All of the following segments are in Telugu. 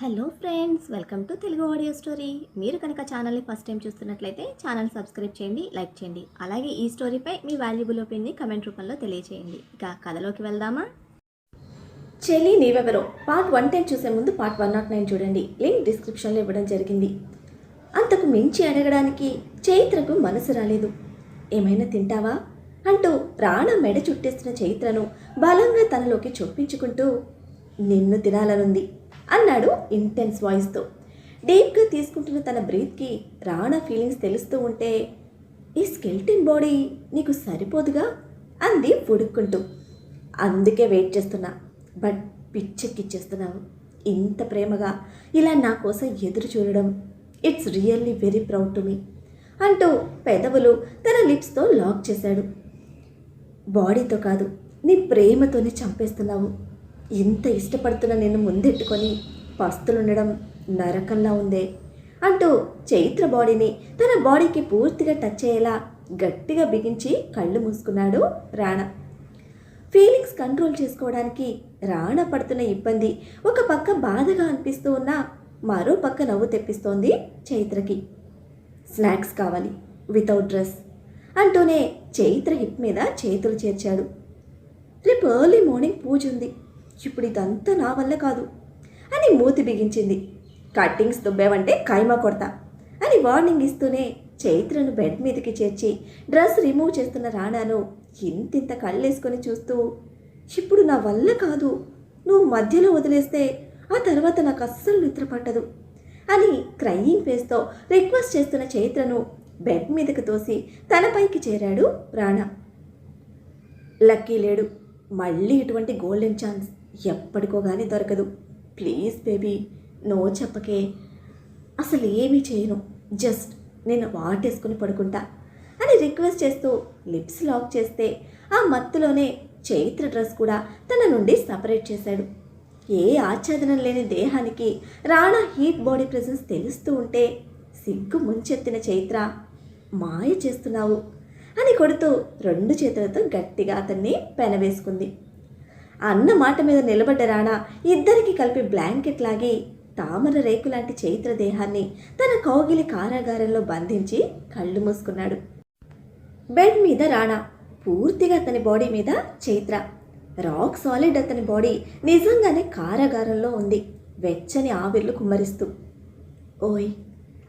Hello friends, welcome to Telugu audio story. మీరు కనుక ఛానల్ని ఫస్ట్ టైం చూస్తున్నట్లయితే ఛానల్ సబ్స్క్రైబ్ చేయండి, లైక్ చేయండి. అలాగే ఈ స్టోరీపై మీ వాల్యుబుల్ ఒపీనియన్ని కమెంట్ రూపంలో తెలియచేయండి. ఇక కథలోకి వెళ్దామా? చెల్లి నీవెవరో పార్ట్ 110 చూసే ముందు పార్ట్ 109 చూడండి. లింక్ డిస్క్రిప్షన్లో ఇవ్వడం జరిగింది. అంతకు మించి అడగడానికి చైత్రకు మనసు రాలేదు. ఏమైనా తింటావా అంటూ ప్రాణ మెడ చుట్టేస్తున్న చైత్రను బలంగా తనలోకి చొప్పించుకుంటూ నిన్ను తినాలనుంది అన్నాడు ఇంటెన్స్ వాయిస్తో. డీప్గా తీసుకుంటున్న తన బ్రీత్కి రాణా ఫీలింగ్స్ తెలుస్తూ ఉంటే, ఈ స్కెల్టన్ బాడీ నీకు సరిపోదుగా అంది ఉడుక్కుంటూ. అందుకే వెయిట్ చేస్తున్నా, బట్ పిచ్చెక్కిచ్చేస్తున్నావు. ఇంత ప్రేమగా ఇలా నా కోసం ఎదురు చూడడం, it's really very proud to me అంటూ పెదవులు తన లిప్స్తో లాక్ చేశాడు. బాడీతో కాదు, నీ ప్రేమతోనే చంపేస్తున్నావు. ఇంత ఇష్టపడుతున్న నిన్ను ముందెట్టుకొని పస్తులుండడం నరకంలా ఉందే అంటూ చైత్ర బాడీని తన బాడీకి పూర్తిగా టచ్ అయ్యేలా గట్టిగా బిగించి కళ్ళు మూసుకున్నాడు రాణా. ఫీలింగ్స్ కంట్రోల్ చేసుకోవడానికి రాణా పడుతున్న ఇబ్బంది ఒక పక్క బాధగా అనిపిస్తూ ఉన్నా మరో పక్క నవ్వు తెప్పిస్తోంది చైత్రకి. స్నాక్స్ కావాలి వితౌట్ డ్రెస్ అంటూనే చైత్ర హిప్ మీద చేతులు చేర్చాడు. రేపు ఎర్లీ మార్నింగ్ పూజ ఉంది, ఇప్పుడు ఇదంతా నా వల్ల కాదు అని మూతి బిగించింది. కట్టింగ్స్ దుబ్బేవంటే కైమా కొడతా అని వార్నింగ్ ఇస్తూనే చైత్రను బెడ్ మీదకి చేర్చి డ్రెస్ రిమూవ్ చేస్తున్న రాణాను ఇంతింత కళ్ళేసుకొని చూస్తూ, ఇప్పుడు నా వల్ల కాదు, నువ్వు మధ్యలో వదిలేస్తే ఆ తర్వాత నాకు అస్సలు నిద్ర పట్టదు అని క్రయింగ్ ఫేస్తో రిక్వెస్ట్ చేస్తున్న చైత్రను బెడ్ మీదకి తోసి తనపైకి చేరాడు రాణా. లక్కీ లేడు, మళ్ళీ ఇటువంటి గోల్డెన్ ఛాన్స్ ఎప్పటికో కానీ దొరకదు. ప్లీజ్ బేబీ, నో చెప్పకే, అసలు ఏమీ చేయను, జస్ట్ నేను వాటేసుకుని పడుకుంటా అని రిక్వెస్ట్ చేస్తూ లిప్స్ లాక్ చేస్తే ఆ మత్తులోనే చైత్ర డ్రెస్ కూడా తన నుండి సపరేట్ చేశాడు. ఏ ఆచ్ఛాదనం లేని దేహానికి రాణా హీట్ బాడీ ప్రెజెన్స్ తెలుస్తూ ఉంటే సిగ్గు ముంచెత్తిన చైత్ర, మాయ చేస్తున్నావు అని కొడుతూ రెండు చేతులతో గట్టిగా అతన్ని పెనవేసుకుంది. అన్న మాట మీద నిలబడ్డ రాణా ఇద్దరికి కలిపి బ్లాంకెట్ లాగి తామర రేకు లాంటి చైత్ర దేహాన్ని తన కౌగిలి కారాగారంలో బంధించి కళ్ళు మూసుకున్నాడు. బెడ్ మీద రాణా, పూర్తిగా అతని బాడీ మీద చైత్ర. రాక్ సాలిడ్ అతని బాడీ నిజంగానే కారాగారంలో ఉంది, వెచ్చని ఆవిర్లు కుమ్మరిస్తూ. ఓయ్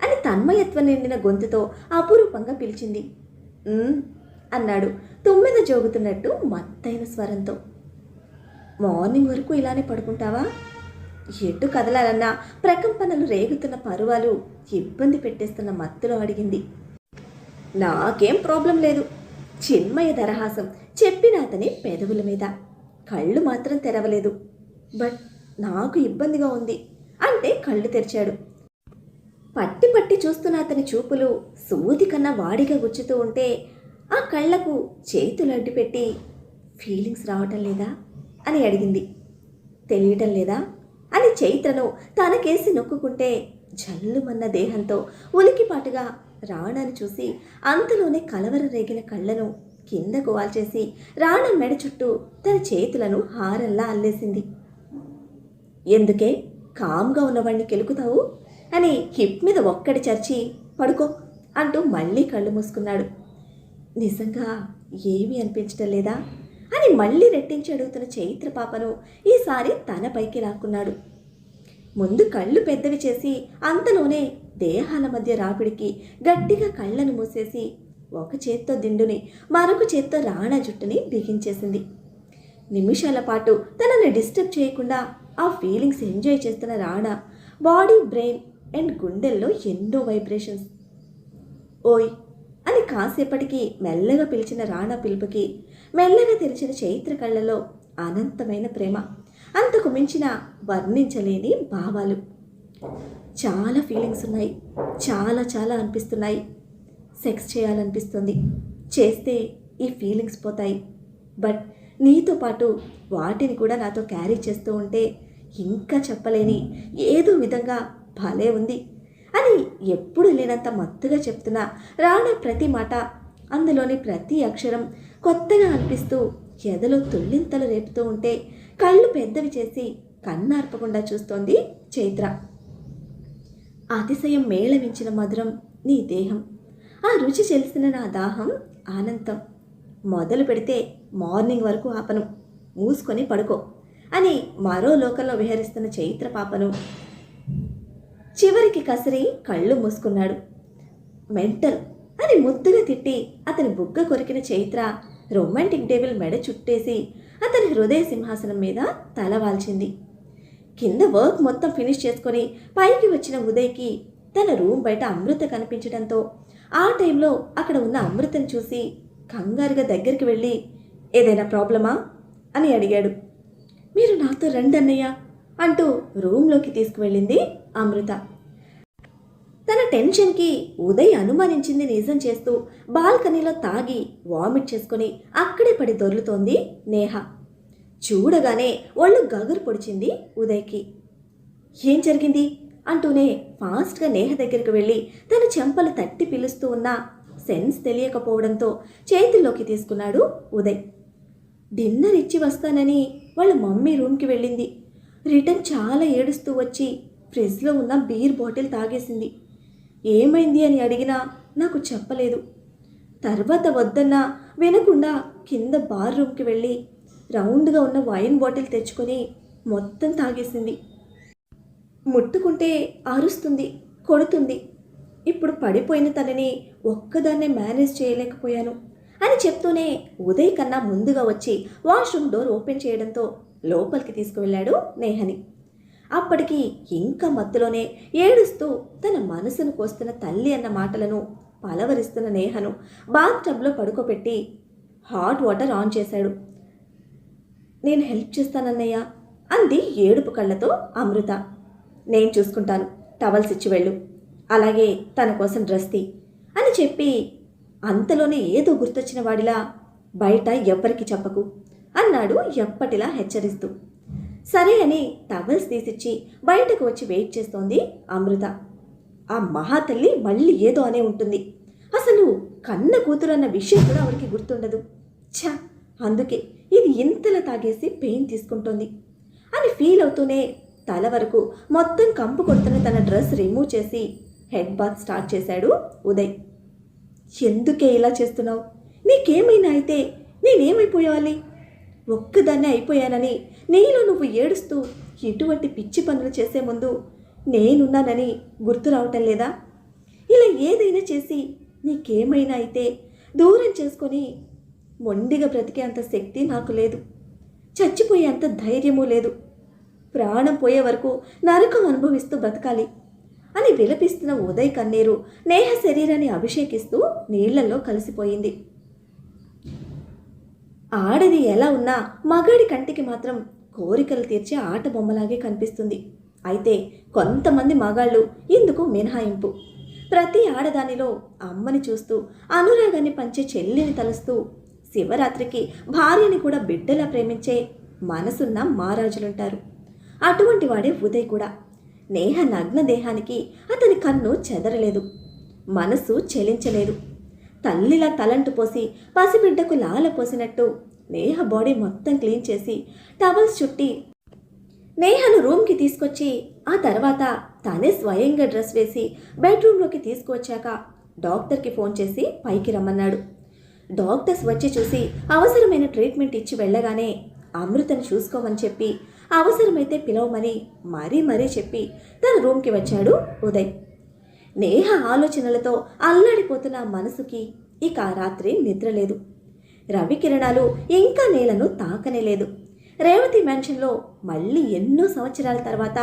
అని తన్మయత్వం నిండిన గొంతుతో అపురూపంగా పిలిచింది. అన్నాడు తుమ్మెద జోగుతున్నట్టు మత్తైన స్వరంతో. మార్నింగ్ వరకు ఇలానే పడుకుంటావా? ఎటు కదలాలన్నా ప్రకంపనలు రేగుతున్న పరువాలు ఇబ్బంది పెట్టేస్తున్న మత్తులో అడిగింది. నాకేం ప్రాబ్లం లేదు, చిన్మయ దరహాసం చెప్పిన అతని పెదవుల మీద. కళ్ళు మాత్రం తెరవలేదు. బట్ నాకు ఇబ్బందిగా ఉంది అంటే కళ్ళు తెరిచాడు. పట్టి పట్టి చూస్తున్న అతని చూపులు సూది కన్నా వాడిగా గుచ్చుతూ ఉంటే ఆ కళ్ళకు చేతులు అడ్డుపెట్టి, ఫీలింగ్స్ రావటం లేదా అని అడిగింది. తెలియటం లేదా అని చైత్రను తనకేసి నొక్కుంటే జల్లుమన్న దేహంతో ఉలికిపాటుగా రాణాను చూసి అంతలోనే కలవర రేగిన కళ్ళను కిందకు వాల్చేసి రాణ మెడ చుట్టూ తన చేతులను హారంలా అల్లేసింది. ఎందుకే కామ్గా ఉన్నవాడిని కెలుకుతావు అని హిప్ మీద ఒక్కడి చర్చి పడుకో అంటూ మళ్ళీ కళ్ళు మూసుకున్నాడు. నిజంగా ఏమీ అనిపించటం లేదా అని మళ్ళీ రెట్టించి అడుగుతున్న చైత్ర పాపను ఈసారి తన పైకి లాక్కున్నాడు. ముందు కళ్ళు పెద్దవి చేసి అంతలోనే దేహాల మధ్య రాపిడికి గట్టిగా కళ్ళను మూసేసి ఒక చేత్తో దిండుని మరొక చేత్తో రాణా జుట్టుని బిగించేసింది. నిమిషాల పాటు తనని డిస్టర్బ్ చేయకుండా ఆ ఫీలింగ్స్ ఎంజాయ్ చేస్తున్న రాణా బాడీ, బ్రెయిన్ అండ్ గుండెల్లో ఎన్నో వైబ్రేషన్స్. ఓయ్ అని కాసేపటికి మెల్లగా పిలిచిన రాణా పిలుపుకి మెల్లగా తెరిచిన చైత్ర కళ్ళలో అనంతమైన ప్రేమ, అంతకు మించిన వర్ణించలేని భావాలు. చాలా ఫీలింగ్స్ ఉన్నాయి, చాలా చాలా అనిపిస్తున్నాయి. సెక్స్ చేయాలనిపిస్తుంది, చేస్తే ఈ ఫీలింగ్స్ పోతాయి. బట్ నీతో పాటు వాటిని కూడా నాతో క్యారీ చేస్తూ ఉంటే ఇంకా చెప్పలేని ఏదో విధంగా భలే ఉంది అని ఎప్పుడు లేనంత మత్తుగా చెప్తున్న రాణా ప్రతి మాట, అందులోని ప్రతి అక్షరం కొత్తగా అనిపిస్తూ ఎదలో తుళ్ళింతలు రేపుతూ ఉంటే కళ్ళు పెద్దవి చేసి కన్నార్పకుండా చూస్తోంది చైత్ర. అతిశయం మేళవించిన మధురం నీ దేహం, ఆ రుచి తెలిసిన నా దాహం ఆనందం. మొదలు పెడితే మార్నింగ్ వరకు ఆపను, మూసుకొని పడుకో అని మరో లోకంలో విహరిస్తున్న చైత్ర పాపను చివరికి కసిరి కళ్ళు మూసుకున్నాడు. మెంటల్ అని ముద్దుగా తిట్టి అతని బుగ్గ కొరికిన చైత్ర రొమాంటిక్ డేవిల్ మెడ చుట్టేసి అతని హృదయ సింహాసనం మీద తలవాల్చింది. కింద వర్క్ మొత్తం ఫినిష్ చేసుకొని పైకి వచ్చిన ఉదయ్కి తన రూమ్ బయట అమృత కనిపించడంతో ఆ టైంలో అక్కడ ఉన్న అమృతను చూసి కంగారుగా దగ్గరికి వెళ్ళి ఏదైనా ప్రాబ్లమా అని అడిగాడు. మీరు నాతో రండి అన్నయ్య అంటూ రూమ్లోకి తీసుకువెళ్ళింది అమృత. తన టెన్షన్కి ఉదయ్ అనుమానించింది నిజం చేస్తూ బాల్కనీలో తాగి వామిట్ చేసుకుని అక్కడే పడి దొర్లుతోంది నేహ. చూడగానే ఒళ్ళు గగురు పొడిచింది ఉదయ్కి. ఏం జరిగింది అంటూనే ఫాస్ట్గా నేహ దగ్గరికి వెళ్ళి తన చెంపలు తట్టి పిలుస్తూ ఉన్నా సెన్స్ తెలియకపోవడంతో చేతుల్లోకి తీసుకున్నాడు ఉదయ్. డిన్నర్ ఇచ్చి వస్తానని వాళ్ళ మమ్మీ రూమ్కి వెళ్ళింది. రిటర్న్ చాలా ఏడుస్తూ వచ్చి ఫ్రిడ్జ్లో ఉన్న బీర్ బాటిల్ తాగేసింది. ఏమైంది అని అడిగినా నాకు చెప్పలేదు. తర్వాత వద్దన్నా వినకుండా కింద బార్ రూమ్కి వెళ్ళి రౌండ్గా ఉన్న వైన్ బాటిల్ తెచ్చుకొని మొత్తం తాగేసింది. ముట్టుకుంటే అరుస్తుంది, కొడుతుంది. ఇప్పుడు పడిపోయిన తనని ఒక్కదాన్నే మేనేజ్ చేయలేకపోయాను అని చెప్తూనే ఉదయ్ కన్నా ముందుగా వచ్చి వాష్రూమ్ డోర్ ఓపెన్ చేయడంతో లోపలికి తీసుకువెళ్ళాడు నేహని. అప్పటికి ఇంకా మత్తులోనే ఏడుస్తూ తన మనసును కోస్తున్న తల్లి అన్న మాటలను పలవరిస్తున్న నేహను బాత్ టబ్లో పడుకోబెట్టి హాట్ వాటర్ ఆన్ చేశాడు. నేను హెల్ప్ చేస్తానన్నయ్య అంది ఏడుపు కళ్ళతో అమృత. నేను చూసుకుంటాను, టవల్స్ ఇచ్చి వెళ్ళు, అలాగే తన కోసం డ్రెస్ తీ అని చెప్పి అంతలోనే ఏదో గుర్తొచ్చిన వాడిలా బయట ఎవ్వరికి చెప్పకు అన్నాడు ఎప్పటిలా హెచ్చరిస్తూ. సరే అని టవల్స్ తీసిచ్చి బయటకు వచ్చి వెయిట్ చేస్తోంది అమృత. ఆ మహాతల్లి మళ్ళీ ఏదో అనే ఉంటుంది. అసలు కన్న కూతురు అన్న విషయం కూడా ఆవిడికి గుర్తుండదు. ఛా, అందుకే ఇది ఇంతలా తాగేసి పెయిన్ తీసుకుంటోంది అని ఫీల్ అవుతూనే తల వరకు మొత్తం కంపు కొడుతున్న తన డ్రెస్ రిమూవ్ చేసి హెడ్ బాత్ స్టార్ట్ చేశాడు ఉదయ్. ఎందుకే ఇలా చేస్తున్నావు? నీకేమైనా అయితే నేనేమైపోయాలి? ఒక్కదాన్నే అయిపోయానని నీలో నువ్వు ఏడుస్తూ ఇటువంటి పిచ్చి పనులు చేసే ముందు నేనున్నానని గుర్తు రావటం లేదా? ఇలా ఏదైనా చేసి నీకేమైనా అయితే దూరం చేసుకొని మొండిగా బ్రతికే అంత శక్తి నాకు లేదు, చచ్చిపోయే అంత ధైర్యమూ లేదు. ప్రాణం పోయే వరకు నరకం అనుభవిస్తూ బ్రతకాలి అని విలపిస్తున్న ఉదయ్ కన్నీరు నేహ శరీరాన్ని అభిషేకిస్తూ నీళ్లలో కలిసిపోయింది. ఆడది ఎలా ఉన్నా మగాడి కంటికి మాత్రం కోరికలు తీర్చే ఆట బొమ్మలాగే కనిపిస్తుంది. అయితే కొంతమంది మగాళ్ళు ఇందుకు మినహాయింపు. ప్రతి ఆడదానిలో అమ్మని చూస్తూ అనురాగాన్ని పంచే చెల్లిని తలుస్తూ శివరాత్రికి భార్యని కూడా బిడ్డలా ప్రేమించే మనసున్న మారాజులుంటారు. అటువంటి వాడే ఉదయ్ కూడా. నేహ నగ్న దేహానికి అతని కన్ను చెదరలేదు, మనసు చెలించలేదు. తల్లిలా తలంటు పోసి పసిబిడ్డకు లాల పోసినట్టు నేహ బాడీ మొత్తం క్లీన్ చేసి టవల్స్ చుట్టి నేహను రూమ్కి తీసుకొచ్చి ఆ తర్వాత తానే స్వయంగా డ్రెస్ వేసి బెడ్రూమ్లోకి తీసుకువచ్చాక డాక్టర్కి ఫోన్ చేసి పైకి రమ్మన్నాడు. డాక్టర్స్ వచ్చి చూసి అవసరమైన ట్రీట్మెంట్ ఇచ్చి వెళ్ళగానే అమృతను చూసుకోమని చెప్పి అవసరమైతే పిలవమని మరీ చెప్పి తన రూమ్కి వచ్చాడు ఉదయ్. నేహ ఆలోచనలతో అల్లాడిపోతున్న మనసుకి ఇక ఆ రాత్రి నిద్రలేదు. రవికిరణాలు ఇంకా నేలను తాకనే లేదు. రేవతి మ్యాన్షన్లో మళ్ళీ ఎన్నో సంవత్సరాల తర్వాత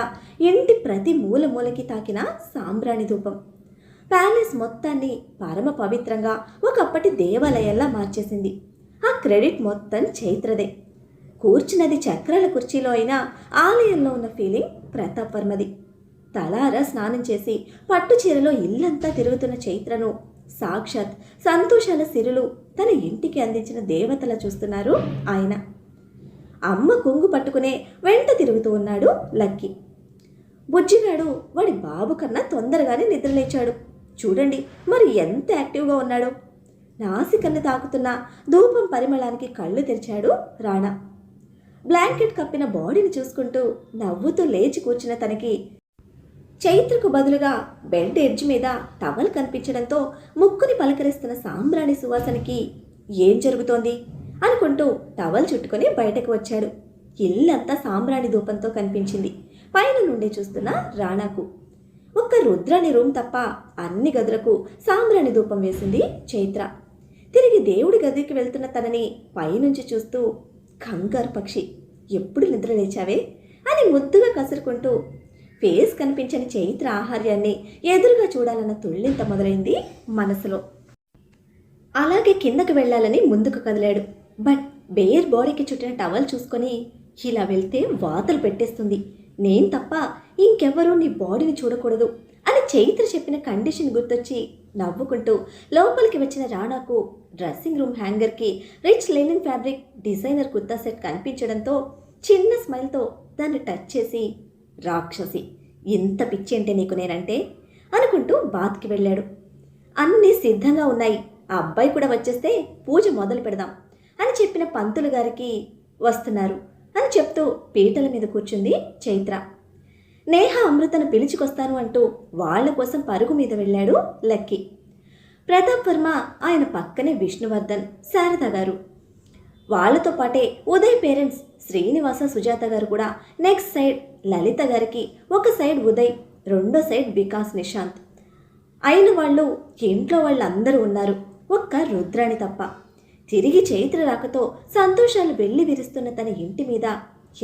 ఇంటి ప్రతి మూలకి తాకిన సాంబ్రాణి ధూపం ప్యాలెస్ మొత్తాన్ని పరమ పవిత్రంగా ఒకప్పటి దేవాలయాల్లా మార్చేసింది. ఆ క్రెడిట్ మొత్తం చైత్రదే. కూర్చున్నది చక్రాల కుర్చీలో అయినా ఆలయంలో ఉన్న ఫీలింగ్ ప్రతాప్ వర్మది. తలారా స్నానం చేసి పట్టు చీరలో ఇల్లంతా తిరుగుతున్న చైత్రను సాక్షాత్ సంతోషాల సిరులు తన ఇంటికి అందించిన దేవతలా చూస్తున్నారు ఆయన. అమ్మ కొంగు పట్టుకునే వెంట తిరుగుతూ ఉన్నాడు లక్కీ. బుజ్జిగాడు వాడి బాబు కన్నా తొందరగానే నిద్రలేచాడు. చూడండి మరి ఎంత యాక్టివ్గా ఉన్నాడో. నాసికల్ని తాకుతున్న ధూపం పరిమళానికి కళ్ళు తెరిచాడు రాణా. బ్లాంకెట్ కప్పిన బాడీని చూసుకుంటూ నవ్వుతూ లేచి కూర్చున్న తనకి చైత్రకు బదులుగా బెడ్ ఎడ్జ్ మీద టవల్ కనిపించడంతో ముక్కుని పలకరిస్తున్న సాంబ్రాణి సువాసనకి ఏం జరుగుతోంది అనుకుంటూ టవల్ చుట్టుకొని బయటకు వచ్చాడు. ఇల్లంతా సాంబ్రాణి ధూపంతో కనిపించింది పైన నుండి చూస్తున్న రాణాకు. ఒక్క రుద్రాణి రూమ్ తప్ప అన్ని గదులకు సాంబ్రాణి ధూపం వేసింది చైత్ర. తిరిగి దేవుడి గదికి వెళ్తున్న తనని పైనుంచి చూస్తూ, కంగారు పక్షి ఎప్పుడు నిద్ర లేచావే అని ముద్దుగా కసురుకుంటూ ఫేస్ కనిపించని చైత్ర ఆహార్యాన్ని ఎదురుగా చూడాలన్న తుళ్ళింత మొదలైంది మనసులో. అలాగే కిందకు వెళ్ళాలని ముందుకు కదిలాడు. బట్ బేర్ బాడీకి చుట్టిన టవల్ చూసుకొని, ఇలా వెళ్తే వాతలు పెట్టేస్తుంది, నేను తప్ప ఇంకెవ్వరూ నీ బాడీని చూడకూడదు అని చైత్ర చెప్పిన కండిషన్ గుర్తొచ్చి నవ్వుకుంటూ లోపలికి వచ్చిన రాణాకు డ్రెస్సింగ్ రూమ్ హ్యాంగర్కి rich linen fabric designer kurta set కనిపించడంతో చిన్న స్మైల్తో దాన్ని టచ్ చేసి, రాక్షసి ఇంత పిచ్చేంటే నీకు నేనంటే అనుకుంటూ బాత్కి వెళ్ళాడు. అన్నీ సిద్ధంగా ఉన్నాయి, ఆ అబ్బాయి కూడా వచ్చేస్తే పూజ మొదలు పెడదాం అని చెప్పిన పంతులు గారికి వస్తున్నారు అని చెప్తూ పీటల మీద కూర్చుంది చైత్ర. నేహ అమృతను పిలుచుకొస్తాను అంటూ వాళ్ల కోసం పరుగు మీద వెళ్ళాడు లక్కీ. ప్రతాప్ వర్మ ఆయన పక్కనే విష్ణువర్ధన్, శారద గారు, వాళ్లతో పాటే ఉదయ్ పేరెంట్స్ శ్రీనివాస సుజాత గారు కూడా నెక్స్ట్ సైడ్ లలిత గారికి ఒక సైడ్ ఉదయ్, రెండో సైడ్ వికాస్ నిశాంత్. అయిన వాళ్ళు ఇంట్లో వాళ్ళందరూ ఉన్నారు, ఒక్క రుద్రాణి తప్ప. తిరిగి చైత్ర రాకతో సంతోషాలు వెళ్ళి విరుస్తున్న తన ఇంటి మీద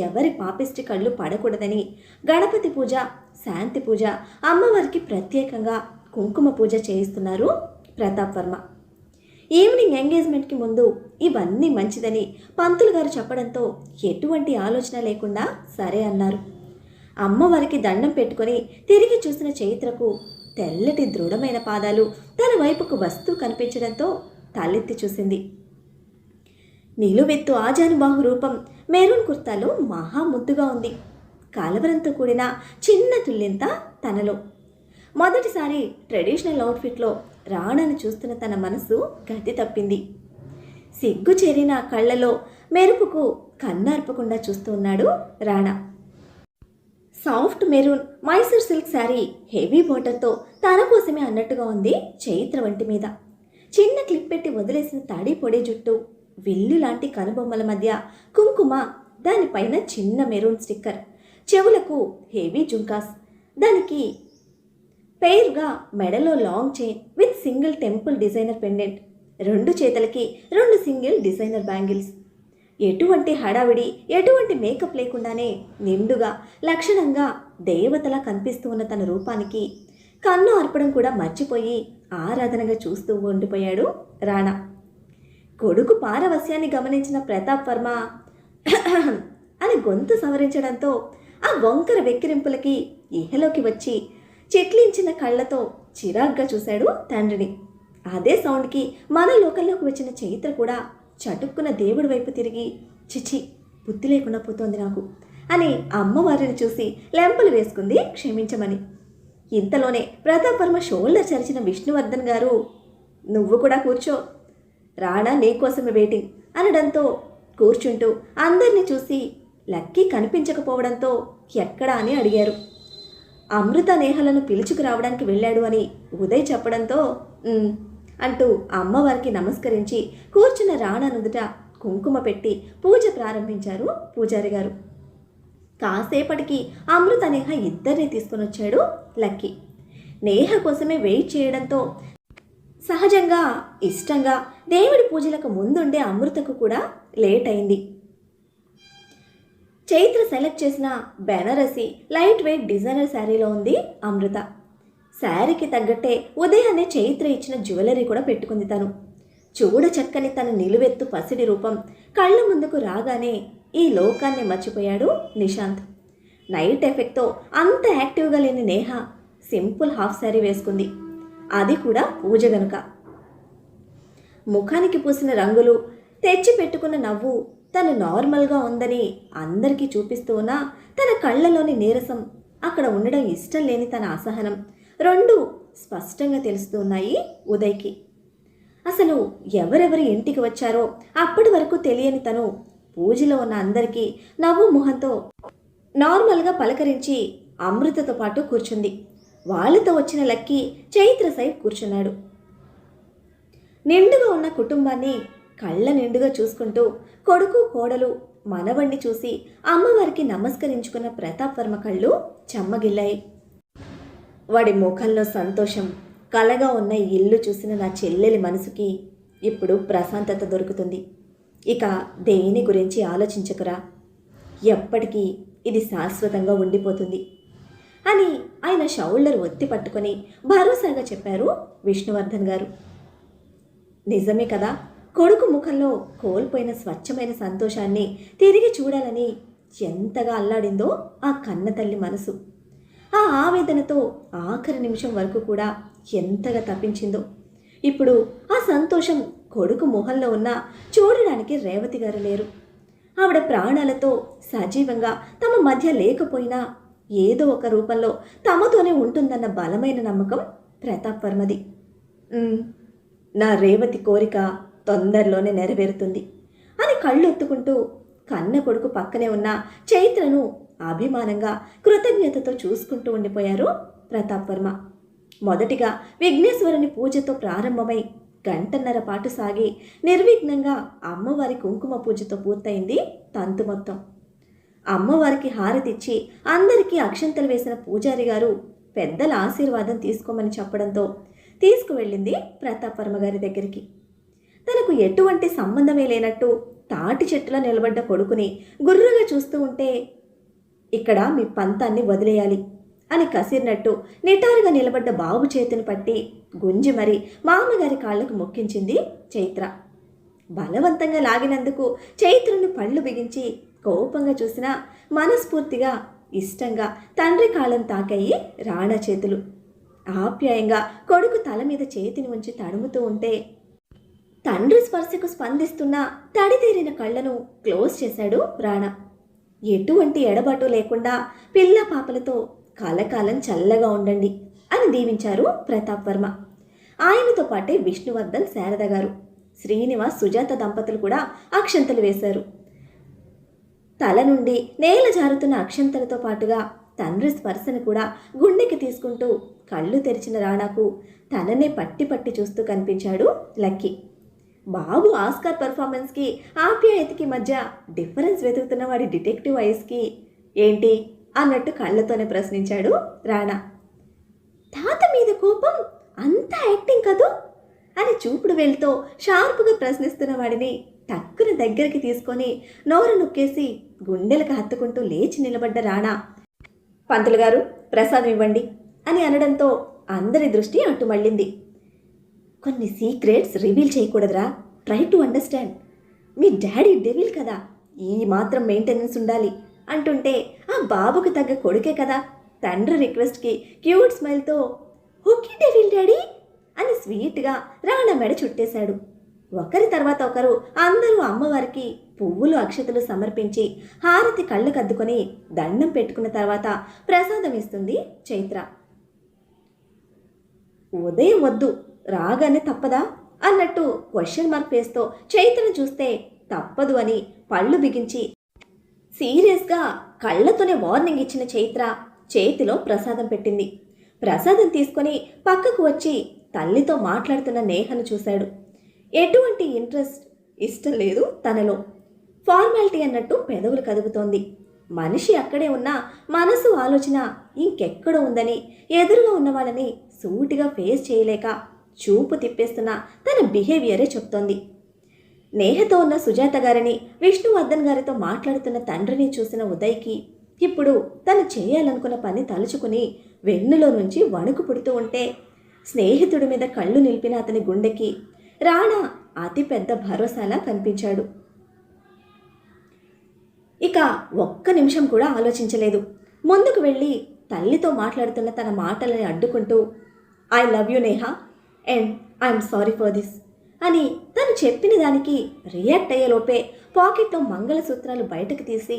ఎవరి పాపిష్టి కళ్ళు పడకూడదని గణపతి పూజ, శాంతి పూజ, అమ్మవారికి ప్రత్యేకంగా కుంకుమ పూజ చేయిస్తున్నారు ప్రతాప్ వర్మ. ఈవినింగ్ ఎంగేజ్మెంట్కి ముందు ఇవన్నీ మంచిదని పంతులు గారు చెప్పడంతో ఎటువంటి ఆలోచన లేకుండా సరే అన్నారు. అమ్మవారికి దండం పెట్టుకొని తిరిగి చూసిన చైత్రకు తెల్లటి దృఢమైన పాదాలు తన వైపుకు వస్తూ కనిపించడంతో తలెత్తి చూసింది. నిలువెత్తు ఆజానుబాహు రూపం మెరూన్ కుర్తాలో మహా ముద్దుగా ఉంది. కలవరంతో కూడిన చిన్న తుల్లింత తనలో. మొదటిసారి ట్రెడిషనల్ అవుట్ఫిట్లో రాణాను చూస్తున్న తన మనసు గతి తప్పింది. సిగ్గు చేరిన కళ్ళలో మెరుపుకు కన్నార్పకుండా చూస్తూ ఉన్నాడు Rana. Soft maroon Mysore silk sari heavy బోర్డర్తో తన కోసమే అన్నట్టుగా ఉంది చైత్ర వంటి మీద. చిన్న క్లిప్ పెట్టి వదిలేసిన తడి పొడి జుట్టు, విల్లు లాంటి కనుబొమ్మల మధ్య కుంకుమ, దానిపైన చిన్న మెరూన్ స్టిక్కర్, చెవులకు హెవీ జుంకాస్, దానికి పేరుగా మెడలో long chain with single temple designer pendant, రెండు చేతులకి రెండు సింగిల్ డిజైనర్ బ్యాంగిల్స్. ఎటువంటి హడావిడి, ఎటువంటి మేకప్ లేకుండానే నిండుగా లక్షణంగా దేవతలా కనిపిస్తూ ఉన్న తన రూపానికి కన్ను అర్పడం కూడా మర్చిపోయి ఆరాధనగా చూస్తూ ఉండిపోయాడు రాణా. కొడుకు పారవస్యాన్ని గమనించిన ప్రతాప్ వర్మ అని గొంతు సవరించడంతో ఆ వంకర వెక్కిరింపులకి ఇహలోకి వచ్చి చిట్లించిన కళ్ళతో చిరాగ్గా చూశాడు తండ్రిని. అదే సౌండ్కి మన లోకంలోకి వచ్చిన చైత్ర కూడా చటుక్కున దేవుడి వైపు తిరిగి, చిచి బుద్ధి లేకుండా పోతోంది నాకు అని అమ్మవారిని చూసి లెంపలు వేసుకుంది క్షమించమని. ఇంతలోనే ప్రతాప్ వర్మ షోల్డర్ చరిచిన విష్ణువర్ధన్ గారు, నువ్వు కూడా కూర్చో, రాణా నీకోసమే వెయిటింగ్ అనడంతో కూర్చుంటూ అందరినీ చూసి లక్కీ కనిపించకపోవడంతో ఎక్కడా అని అడిగారు. అమృత నేహలను పిలుచుకురావడానికి వెళ్ళాడు అని ఉదయ్ చెప్పడంతో అంటూ అమ్మవారికి నమస్కరించి కూర్చున్న రాణా నుదుట కుంకుమ పెట్టి పూజ ప్రారంభించారు పూజారి గారు. కాసేపటికి అమృత నేహ ఇద్దరిని తీసుకుని వచ్చాడు లక్కీ. నేహ కోసమే వెయిట్ చేయడంతో సహజంగా ఇష్టంగా దేవుడి పూజలకు ముందుండే అమృతకు కూడా లేట్ అయింది. చైత్ర సెలెక్ట్ చేసిన బెనారసి లైట్ వెయిట్ డిజైనర్ శారీలో ఉంది అమృత. శారీకి తగ్గట్టే ఉదయాన్నే చైత్ర ఇచ్చిన జ్యువెలరీ కూడా పెట్టుకుంది తను. చూడ చక్కని తన నిలువెత్తు పసిడి రూపం కళ్ళ ముందుకు రాగానే ఈ లోకాన్ని మర్చిపోయాడు నిశాంత్. నైట్ ఎఫెక్ట్తో అంత యాక్టివ్గా లేని నేహ సింపుల్ హాఫ్ శారీ వేసుకుంది, అది కూడా పూజ గనుక. ముఖానికి పూసిన రంగులు, తెచ్చి పెట్టుకున్న నవ్వు తను నార్మల్గా ఉందని అందరికీ చూపిస్తూ ఉన్నా తన కళ్ళలోని నీరసం, అక్కడ ఉండడం ఇష్టం లేని తన అసహనం రెండు స్పష్టంగా తెలుస్తూ ఉన్నాయి ఉదయ్కి. అసలు ఎవరెవరి ఇంటికి వచ్చారో అప్పటి వరకు తెలియని తను పూజలో ఉన్న అందరికీ నవ్వు మొహంతో నార్మల్గా పలకరించి అమృతతో పాటు కూర్చుంది. వాళ్ళతో వచ్చిన లక్కీ చైత్ర సైడ్ కూర్చున్నాడు. నిండుగా ఉన్న కుటుంబాన్ని కళ్ళ నిండుగా చూసుకుంటూ కొడుకు కోడలు మనవణ్ణి చూసి అమ్మవారికి నమస్కరించుకున్న ప్రతాప్ వర్మ కళ్ళు చెమ్మగిల్లాయి. వాడి ముఖంలో సంతోషం, కలగా ఉన్న ఇల్లు చూసిన నా చెల్లెలి మనసుకి ఇప్పుడు ప్రశాంతత దొరుకుతుంది. ఇక దేని గురించి ఆలోచించకురా, ఎప్పటికీ ఇది శాశ్వతంగా ఉండిపోతుంది అని ఆయన షౌల్డర్ ఒత్తి పట్టుకొని భరోసాగా చెప్పారు విష్ణువర్ధన్ గారు. నిజమే కదా, కొడుకు ముఖంలో కోల్పోయిన స్వచ్ఛమైన సంతోషాన్ని తిరిగి చూడాలని ఎంతగా అల్లాడిందో ఆ కన్న తల్లి మనసు. ఆ ఆవేదనతో ఆఖరి నిమిషం వరకు కూడా ఎంతగా తప్పించిందో. ఇప్పుడు ఆ సంతోషం కొడుకు మొహంలో ఉన్న చూడడానికి రేవతి గారు లేరు. ఆవిడ ప్రాణాలతో సజీవంగా తమ మధ్య లేకపోయినా ఏదో ఒక రూపంలో తమతోనే ఉంటుందన్న బలమైన నమ్మకం ప్రతాప్ వర్మది. నా రేవతి కోరిక తొందరలోనే నెరవేరుతుంది అని కళ్ళొత్తుకుంటూ కన్న కొడుకు పక్కనే ఉన్న చైత్రను అభిమానంగా కృతజ్ఞతతో చూసుకుంటూ ఉండిపోయారు ప్రతాప్ వర్మ. మొదటిగా విఘ్నేశ్వరుని పూజతో ప్రారంభమై గంటన్నర పాటు సాగి నిర్విఘ్నంగా అమ్మవారి కుంకుమ పూజతో పూర్తయింది తంతు మొత్తం. అమ్మవారికి హారతిచ్చి అందరికీ అక్షంతలు వేసిన పూజారి గారు పెద్దల ఆశీర్వాదం తీసుకోమని చెప్పడంతో తీసుకువెళ్ళింది ప్రతాప్ వర్మ గారి దగ్గరికి. తనకు ఎటువంటి సంబంధమే లేనట్టు తాటి చెట్టులో నిలబడ్డ కొడుకుని గుర్రుగా చూస్తూ ఉంటే, ఇక్కడ మీ పంతాన్ని వదిలేయాలి అని కసిరినట్టు నిటారుగా నిలబడ్డ బాబు చేతిని పట్టి గుంజి మరి మామగారి కాళ్లకు మొక్కించింది చైత్ర. బలవంతంగా లాగినందుకు చైత్రను పళ్ళు బిగించి కోపంగా చూసినా మనస్ఫూర్తిగా ఇష్టంగా తండ్రి కాళ్ళను తాకాయి రాణా చేతులు. ఆప్యాయంగా కొడుకు తల మీద చేతిని ఉంచి తడుముతూ ఉంటే తండ్రి స్పర్శకు స్పందిస్తున్న తడితీరిన కళ్ళను క్లోజ్ చేశాడు రాణా. ఎటువంటి ఎడబాటు లేకుండా పిల్ల పాపలతో కలకాలం చల్లగా ఉండండి అని దీవించారు ప్రతాప్ వర్మ. ఆయనతో పాటే విష్ణువర్ధన్, శారద గారు, శ్రీనివాస్, సుజాత దంపతులు కూడా అక్షంతలు వేశారు. తల నుండి నేల జారుతున్న అక్షంతలతో పాటుగా తండ్రి స్పర్శను కూడా గుండెకి తీసుకుంటూ కళ్ళు తెరిచిన రాణాకు తననే పట్టి పట్టి చూస్తూ కనిపించాడు లక్కీ. బాబు ఆస్కార్ పర్ఫార్మెన్స్కి ఆప్యాయతకి మధ్య డిఫరెన్స్ వెతుకుతున్న వాడి డిటెక్టివ్ ఐస్కి ఏంటి అన్నట్టు కళ్ళతోనే ప్రశ్నించాడు రాణా. తాత మీద కోపం అంతా యాక్టింగ్ కదూ అని చూపుడు వేలుతో షార్పుగా ప్రశ్నిస్తున్న వాడిని టక్కున దగ్గరికి తీసుకొని నోరు నొక్కేసి గుండెలకు హత్తుకుంటూ లేచి నిలబడ్డ రాణా, పంతులు గారు ప్రసాదం ఇవ్వండి అని అనడంతో అందరి దృష్టి అటు మళ్ళింది. కొన్ని సీక్రెట్స్ రివీల్ చేయకూడదురా, ట్రై టు అండర్స్టాండ్. మీ డాడీ డెవిల్ కదా, ఈ మాత్రం మెయింటెనెన్స్ ఉండాలి అంటుంటే ఆ బాబుకు తగ్గ కొడుకే కదా తండ్రి రిక్వెస్ట్కి క్యూట్ స్మైల్తో ఓకే డెవిల్ డాడీ అని స్వీట్గా రాణా మెడ చుట్టేశాడు. ఒకరి తర్వాత ఒకరు అందరూ అమ్మవారికి పువ్వులు అక్షతలు సమర్పించి హారతి కళ్ళు కద్దుకొని దండం పెట్టుకున్న తర్వాత ప్రసాదం ఇస్తుంది చైత్ర. ఉదయం వద్దు రాగానే తప్పదా అన్నట్టు క్వశ్చన్ మార్క్ ఫేస్తో చైత్రను చూస్తే తప్పదు అని పళ్ళు బిగించి సీరియస్గా కళ్ళతోనే వార్నింగ్ ఇచ్చిన చైత్ర చేతిలో ప్రసాదం పెట్టింది. ప్రసాదం తీసుకొని పక్కకు వచ్చి తల్లితో మాట్లాడుతున్న నేహను చూశాడు. ఎటువంటి ఇష్టం లేదు తనలో. ఫార్మాలిటీ అన్నట్టు పెదవులు కదుపుతోంది. మనిషి అక్కడే ఉన్న మనసు ఆలోచన ఇంకెక్కడో ఉందని ఎదురుగా ఉన్నవాళ్ళని సూటిగా ఫేస్ చేయలేక చూపు తిప్పేస్తున్న తన బిహేవియరే చెప్తోంది. నేహతో ఉన్న సుజాత గారిని, విష్ణువర్ధన్ గారితో మాట్లాడుతున్న తండ్రిని చూసిన ఉదయ్కి ఇప్పుడు తను చేయాలనుకున్న పని తలుచుకుని వెన్నులో నుంచి వణుకు పుడుతూ ఉంటే స్నేహితుడి మీద కళ్ళు నిలిపిన అతని గుండెకి రాణా అతిపెద్ద భరోసాలా కనిపించాడు. ఇక ఒక్క నిమిషం కూడా ఆలోచించలేదు. ముందుకు వెళ్ళి తల్లితో మాట్లాడుతున్న తన మాటలని అడ్డుకుంటూ I love you Neha and I'm sorry for this అని తను చెప్పిన దానికి రియాక్ట్ అయ్యేలోపే పాకెట్లో మంగళసూత్రాలు బయటకు తీసి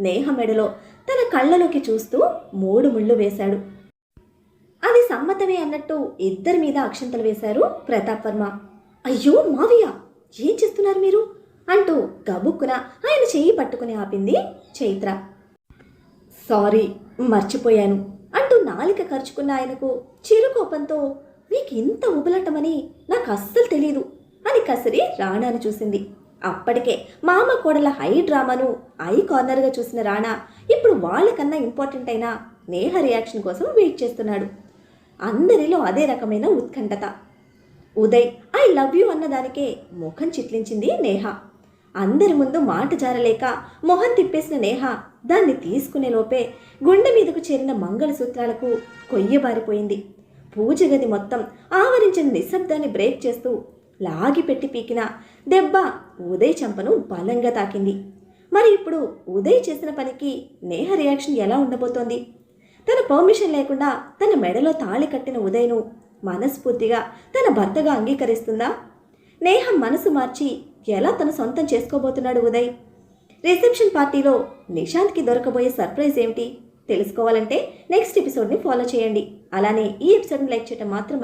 నేహ మెడలో తన కళ్ళలోకి చూస్తూ 3 ముళ్ళు వేశాడు. అది సమ్మతమే అన్నట్టు ఇద్దరి మీద అక్షంతలు వేశారు ప్రతాప్ వర్మ. అయ్యో మావయ్య, ఏం చేస్తున్నారు మీరు అంటూ గబుక్కున ఆయన చెయ్యి పట్టుకుని ఆపింది చైత్ర. సారీ, మర్చిపోయాను అంటూ నాలిక ఖర్చుకున్న ఆయనకు చిరుకోపంతో మీకు ఇంత ఉబలటమని నాకు అస్సలు తెలీదు అని కసిరి రాణాను చూసింది. అప్పటికే మామ కోడల హై డ్రామాను ఐ కార్నర్గా చూసిన రాణా ఇప్పుడు వాళ్ళకన్నా ఇంపార్టెంట్ అయిన నేహ రియాక్షన్ కోసం వెయిట్ చేస్తున్నాడు. అందరిలో అదే రకమైన ఉత్కంఠత. ఉదయ్ ఐ లవ్ యూ అన్నదానికే ముఖం చిట్లించింది నేహ. అందరి ముందు మాట జారలేక మొహం తిప్పేసిన నేహ దాన్ని తీసుకునే లోపే గుండె మీదకు చేరిన మంగళసూత్రాలకు కొయ్యబారిపోయింది. పూజ గది మొత్తం ఆవరించిన నిశ్శబ్దాన్ని బ్రేక్ చేస్తూ లాగిపెట్టి పీకిన దెబ్బ ఉదయ్ చెంపను బలంగా తాకింది. మరి ఇప్పుడు ఉదయ్ చేసిన పనికి నేహ రియాక్షన్ ఎలా ఉండబోతోంది? తన పర్మిషన్ లేకుండా తన మెడలో తాళి కట్టిన ఉదయ్ను మనస్ఫూర్తిగా తన భర్తగా అంగీకరిస్తుందా? నేహ మనసు మార్చి ఎలా తన సొంతం చేసుకోబోతున్నాడు ఉదయ్? రిసెప్షన్ పార్టీలో నిశాంత్కి దొరకబోయే సర్ప్రైజ్ ఏమిటి తెలుసుకోవాలంటే నెక్స్ట్ ఎపిసోడ్ని ఫాలో చేయండి. అలానే ఈ ఎపిసోడ్ని లైక్ చేయడం మాత్రం